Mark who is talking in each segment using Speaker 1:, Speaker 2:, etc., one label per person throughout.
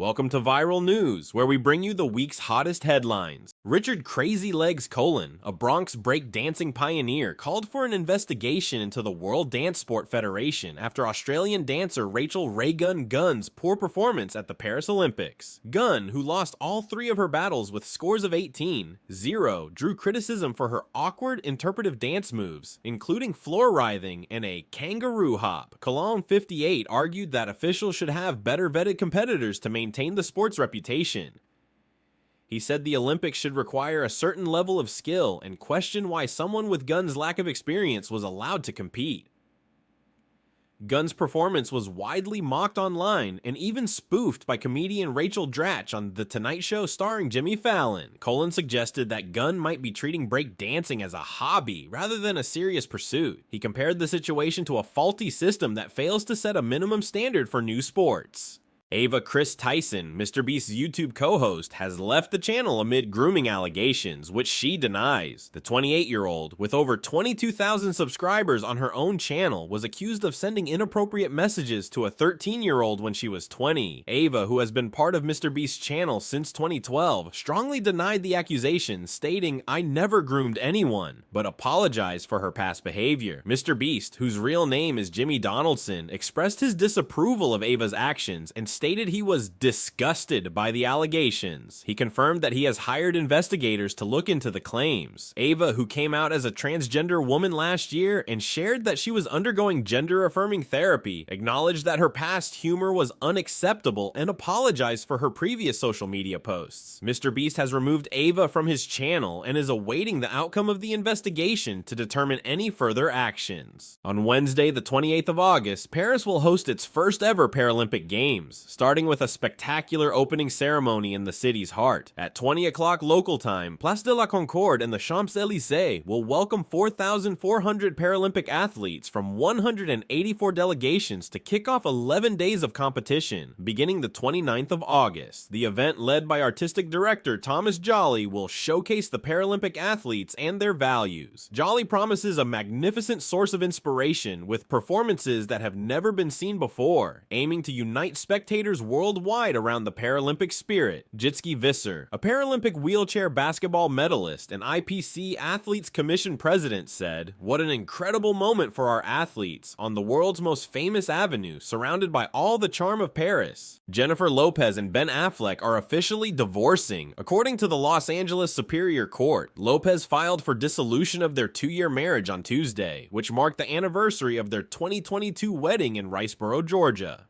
Speaker 1: Welcome to Viral News, where we bring you the week's hottest headlines. Richard Crazy Legs Colon, a Bronx break dancing pioneer, called for an investigation into the World Dance Sport Federation after Australian dancer Rachel Ray Gun Gunn's poor performance at the Paris Olympics. Gunn, who lost all three of her battles with scores of 18-0, drew criticism for her awkward interpretive dance moves, including floor writhing and a kangaroo hop. Colon 58 argued that officials should have better vetted competitors to maintain the sport's reputation. He said the Olympics should require a certain level of skill and questioned why someone with Gunn's lack of experience was allowed to compete. Gunn's performance was widely mocked online and even spoofed by comedian Rachel Dratch on The Tonight Show starring Jimmy Fallon. Colon suggested that Gunn might be treating break dancing as a hobby rather than a serious pursuit. He compared the situation to a faulty system that fails to set a minimum standard for new sports. Ava Chris Tyson, MrBeast's YouTube co-host, has left the channel amid grooming allegations, which she denies. The 28-year-old, with over 22,000 subscribers on her own channel, was accused of sending inappropriate messages to a 13-year-old when she was 20. Ava, who has been part of MrBeast's channel since 2012, strongly denied the accusation, stating, "I never groomed anyone," but apologized for her past behavior. MrBeast, whose real name is Jimmy Donaldson, expressed his disapproval of Ava's actions and stated he was disgusted by the allegations. He confirmed that he has hired investigators to look into the claims. Ava, who came out as a transgender woman last year and shared that she was undergoing gender-affirming therapy, acknowledged that her past humor was unacceptable and apologized for her previous social media posts. MrBeast has removed Ava from his channel and is awaiting the outcome of the investigation to determine any further actions. On Wednesday, the 28th of August, Paris will host its first ever Paralympic Games, starting with a spectacular opening ceremony in the city's heart. At 20 o'clock local time, Place de la Concorde and the Champs-Élysées will welcome 4,400 Paralympic athletes from 184 delegations to kick off 11 days of competition, beginning the 29th of August. The event, led by artistic director Thomas Jolly, will showcase the Paralympic athletes and their values. Jolly promises a magnificent source of inspiration with performances that have never been seen before, aiming to unite spectators worldwide around the Paralympic spirit. Jitski Visser, a Paralympic wheelchair basketball medalist and IPC Athletes Commission president, said, "What an incredible moment for our athletes on the world's most famous avenue, surrounded by all the charm of Paris." Jennifer Lopez and Ben Affleck are officially divorcing. According to the Los Angeles Superior Court, Lopez filed for dissolution of their 2-year marriage on Tuesday, which marked the anniversary of their 2022 wedding in Riceboro, Georgia.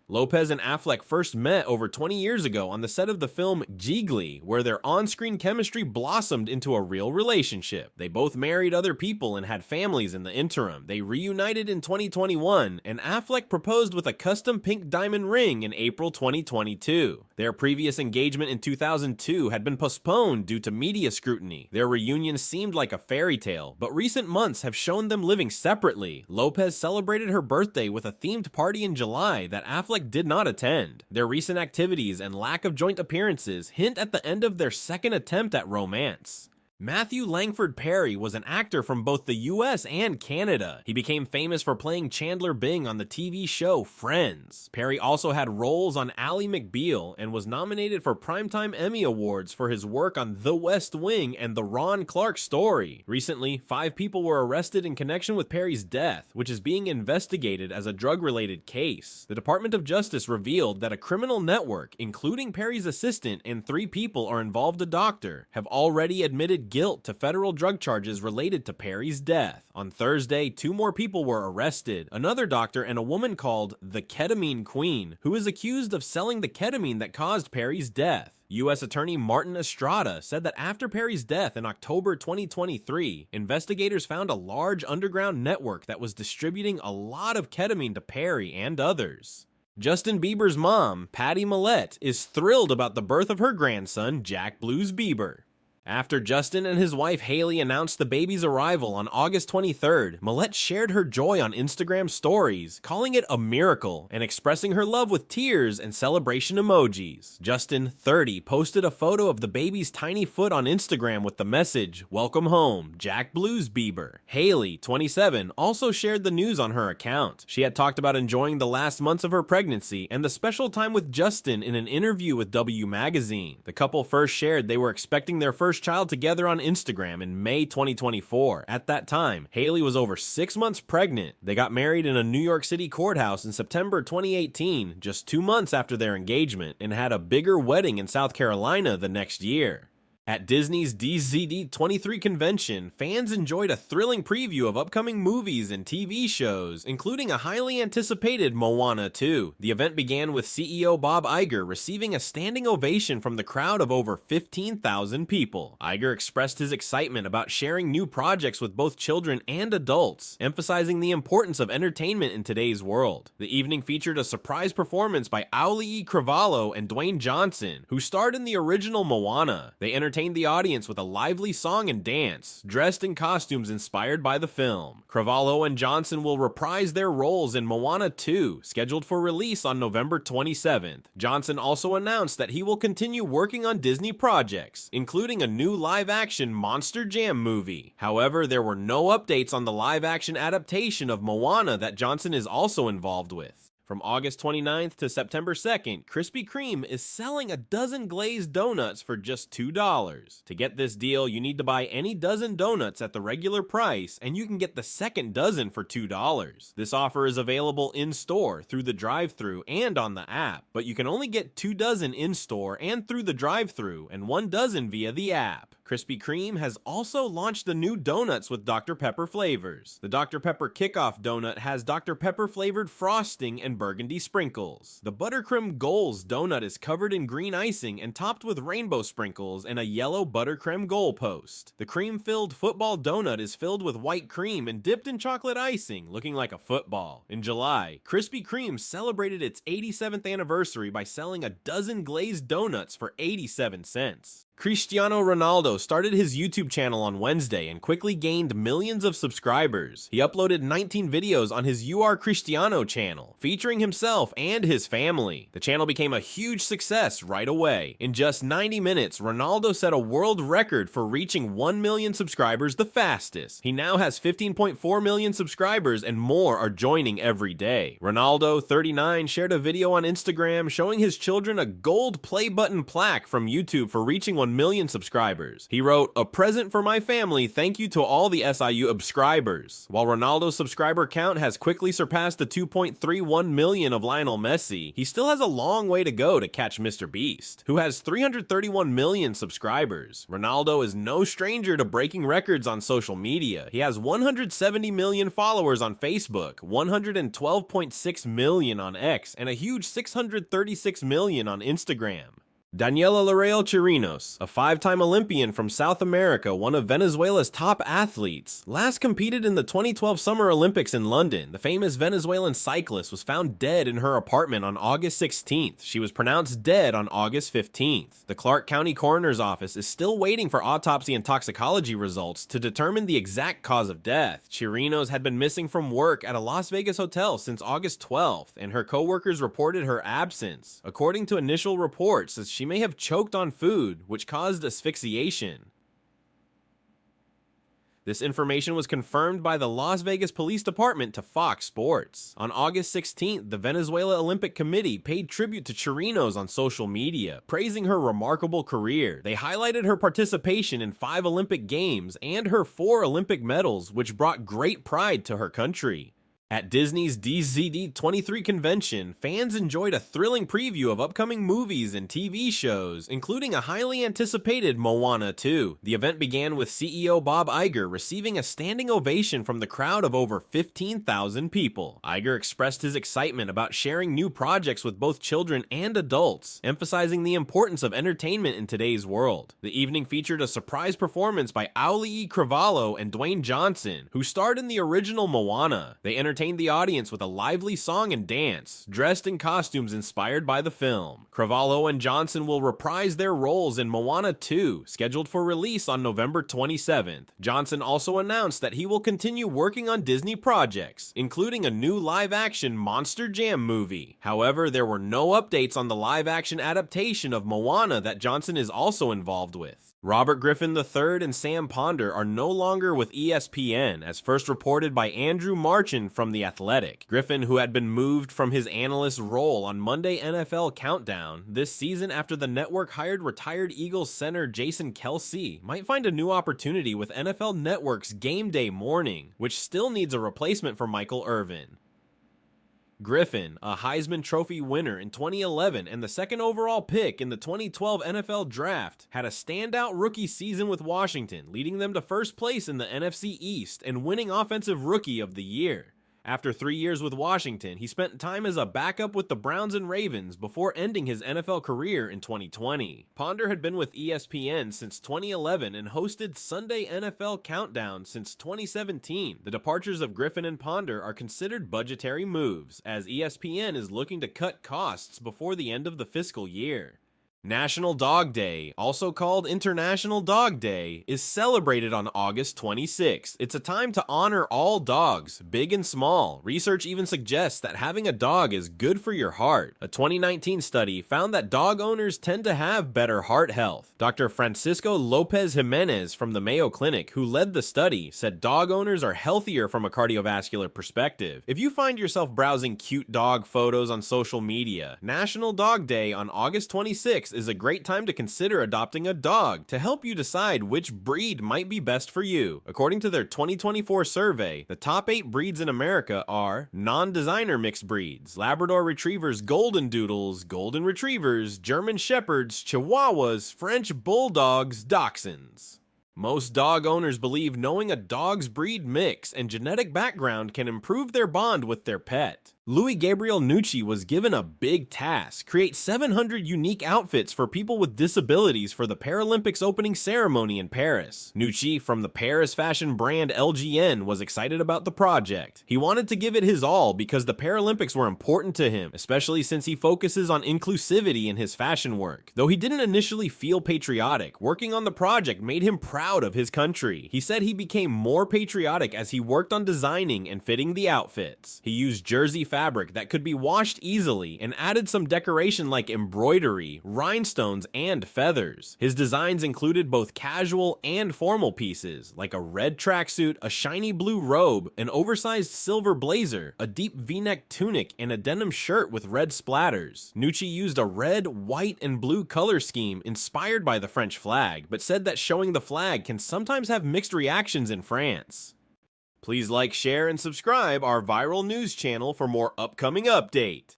Speaker 1: Lopez and Affleck first met over 20 years ago on the set of the film Jiggly, where their on-screen chemistry blossomed into a real relationship. They both married other people and had families in the interim. They reunited in 2021, and Affleck proposed with a custom pink diamond ring in April 2022. Their previous engagement in 2002 had been postponed due to media scrutiny. Their reunion seemed like a fairy tale, but recent months have shown them living separately. Lopez celebrated her birthday with a themed party in July that Affleck did not attend. Their recent activities and lack of joint appearances hint at the end of their second attempt at romance. Matthew Langford Perry was an actor from both the US and Canada. He became famous for playing Chandler Bing on the TV show Friends. Perry also had roles on Ally McBeal and was nominated for Primetime Emmy Awards for his work on The West Wing and The Ron Clark Story. Recently, 5 people were arrested in connection with Perry's death, which is being investigated as a drug-related case. The Department of Justice revealed that a criminal network, including Perry's assistant and 3 people are involved, a doctor, have already admitted guilt to federal drug charges related to Perry's death. On Thursday, 2 more people were arrested, another doctor and a woman called the Ketamine Queen, who is accused of selling the ketamine that caused Perry's death. U.S. Attorney Martin Estrada said that after Perry's death in October 2023, investigators found a large underground network that was distributing a lot of ketamine to Perry and others. Justin Bieber's mom, Patty Millett, is thrilled about the birth of her grandson, Jack Blues Bieber. After Justin and his wife Haley announced the baby's arrival on August 23rd, Millette shared her joy on Instagram stories, calling it a miracle and expressing her love with tears and celebration emojis. Justin, 30, posted a photo of the baby's tiny foot on Instagram with the message, "Welcome home, Jack Blues Bieber." Haley, 27, also shared the news on her account. She had talked about enjoying the last months of her pregnancy and the special time with Justin in an interview with W Magazine. The couple first shared they were expecting their first child together on Instagram in May 2024. At that time, Haley was over 6 months pregnant. They got married in a New York City courthouse in September 2018, just 2 months after their engagement, and had a bigger wedding in South Carolina the next year. At Disney's DZD23 convention, fans enjoyed a thrilling preview of upcoming movies and TV shows, including a highly anticipated Moana 2. The event began with CEO Bob Iger receiving a standing ovation from the crowd of over 15,000 people. Iger expressed his excitement about sharing new projects with both children and adults, emphasizing the importance of entertainment in today's world. The evening featured a surprise performance by Auli'i Cravalho and Dwayne Johnson, who starred in the original Moana. They entertained the audience with a lively song and dance, dressed in costumes inspired by the film. Cravalho and Johnson will reprise their roles in Moana 2, scheduled for release on November 27th. Johnson also announced that he will continue working on Disney projects, including a new live-action Monster Jam movie. However, there were no updates on the live-action adaptation of Moana that Johnson is also involved with. From August 29th to September 2nd, Krispy Kreme is selling a dozen glazed donuts for just $2. To get this deal, you need to buy any dozen donuts at the regular price, and you can get the second dozen for $2. This offer is available in-store, through the drive-thru, and on the app, but you can only get 2 dozen in-store and through the drive-thru, and 1 dozen via the app. Krispy Kreme has also launched the new donuts with Dr. Pepper flavors. The Dr. Pepper Kickoff donut has Dr. Pepper flavored frosting and burgundy sprinkles. The Buttercream Goals donut is covered in green icing and topped with rainbow sprinkles and a yellow buttercream goalpost. The cream-filled football donut is filled with white cream and dipped in chocolate icing, looking like a football. In July, Krispy Kreme celebrated its 87th anniversary by selling a dozen glazed donuts for 87 cents. Cristiano Ronaldo started his YouTube channel on Wednesday and quickly gained millions of subscribers. He uploaded 19 videos on his You Are Cristiano channel, featuring himself and his family. The channel became a huge success right away. In just 90 minutes, Ronaldo set a world record for reaching 1 million subscribers the fastest. He now has 15.4 million subscribers and more are joining every day. Ronaldo, 39, shared a video on Instagram showing his children a gold play button plaque from YouTube for reaching 1 million subscribers. He wrote, "A present for my family, thank you to all the SIU subscribers." While Ronaldo's subscriber count has quickly surpassed the 2.31 million of Lionel Messi, he still has a long way to go to catch Mr. Beast, who has 331 million subscribers. Ronaldo is no stranger to breaking records on social media. He has 170 million followers on Facebook, 112.6 million on X, and a huge 636 million on Instagram. Daniela Chirinos, a 5-time Olympian from South America, one of Venezuela's top athletes, last competed in the 2012 Summer Olympics in London. The famous Venezuelan cyclist was found dead in her apartment on August 16th. She was pronounced dead on August 15th. The Clark County Coroner's Office is still waiting for autopsy and toxicology results to determine the exact cause of death. Chirinos had been missing from work at a Las Vegas hotel since August 12th, and her co-workers reported her absence. According to initial reports, she may have choked on food, which caused asphyxiation. This information was confirmed by the Las Vegas Police Department to Fox Sports. On August 16th, the Venezuela Olympic Committee paid tribute to Chirinos on social media, praising her remarkable career. They highlighted her participation in 5 Olympic Games and her 4 Olympic medals, which brought great pride to her country. At Disney's DZD23 convention, fans enjoyed a thrilling preview of upcoming movies and TV shows, including a highly anticipated Moana 2. The event began with CEO Bob Iger receiving a standing ovation from the crowd of over 15,000 people. Iger expressed his excitement about sharing new projects with both children and adults, emphasizing the importance of entertainment in today's world. The evening featured a surprise performance by Auli'i Cravalho and Dwayne Johnson, who starred in the original Moana. They entertained entertained the audience with a lively song and dance, dressed in costumes inspired by the film. Cravalho and Johnson will reprise their roles in Moana 2, scheduled for release on November 27th. Johnson also announced that he will continue working on Disney projects, including a new live-action Monster Jam movie. However, there were no updates on the live-action adaptation of Moana that Johnson is also involved with. Robert Griffin III and Sam Ponder are no longer with ESPN, as first reported by Andrew Marchand from The Athletic. Griffin, who had been moved from his analyst role on Monday NFL Countdown this season after the network hired retired Eagles center Jason Kelce, might find a new opportunity with NFL Network's Game Day Morning, which still needs a replacement for Michael Irvin. Griffin, a Heisman Trophy winner in 2011 and the second overall pick in the 2012 NFL Draft, had a standout rookie season with Washington, leading them to first place in the NFC East and winning Offensive Rookie of the Year. After 3 years with Washington, he spent time as a backup with the Browns and Ravens before ending his NFL career in 2020. Ponder had been with ESPN since 2011 and hosted Sunday NFL Countdown since 2017. The departures of Griffin and Ponder are considered budgetary moves, as ESPN is looking to cut costs before the end of the fiscal year. National Dog Day, also called International Dog Day, is celebrated on August 26th. It's a time to honor all dogs, big and small. Research even suggests that having a dog is good for your heart. A 2019 study found that dog owners tend to have better heart health. Dr. Francisco Lopez Jimenez from the Mayo Clinic, who led the study, said dog owners are healthier from a cardiovascular perspective. If you find yourself browsing cute dog photos on social media, National Dog Day on August 26th is a great time to consider adopting a dog to help you decide which breed might be best for you. According to their 2024 survey, the top 8 breeds in America are non-designer mixed breeds, Labrador Retrievers, Golden Doodles, Golden Retrievers, German Shepherds, Chihuahuas, French Bulldogs, Dachshunds. Most dog owners believe knowing a dog's breed mix and genetic background can improve their bond with their pet. Louis Gabriel Nucci was given a big task: create 700 unique outfits for people with disabilities for the Paralympics opening ceremony in Paris. Nucci, from the Paris fashion brand LGN, was excited about the project. He wanted to give it his all because the Paralympics were important to him, especially since he focuses on inclusivity in his fashion work. Though he didn't initially feel patriotic, working on the project made him proud of his country. He said he became more patriotic as he worked on designing and fitting the outfits. He used jersey fabric that could be washed easily and added some decoration like embroidery, rhinestones, and feathers. His designs included both casual and formal pieces, like a red tracksuit, a shiny blue robe, an oversized silver blazer, a deep V-neck tunic, and a denim shirt with red splatters. Nucci used a red, white, and blue color scheme inspired by the French flag, but said that showing the flag can sometimes have mixed reactions in France. Please like, share, and subscribe our viral news channel for more upcoming update.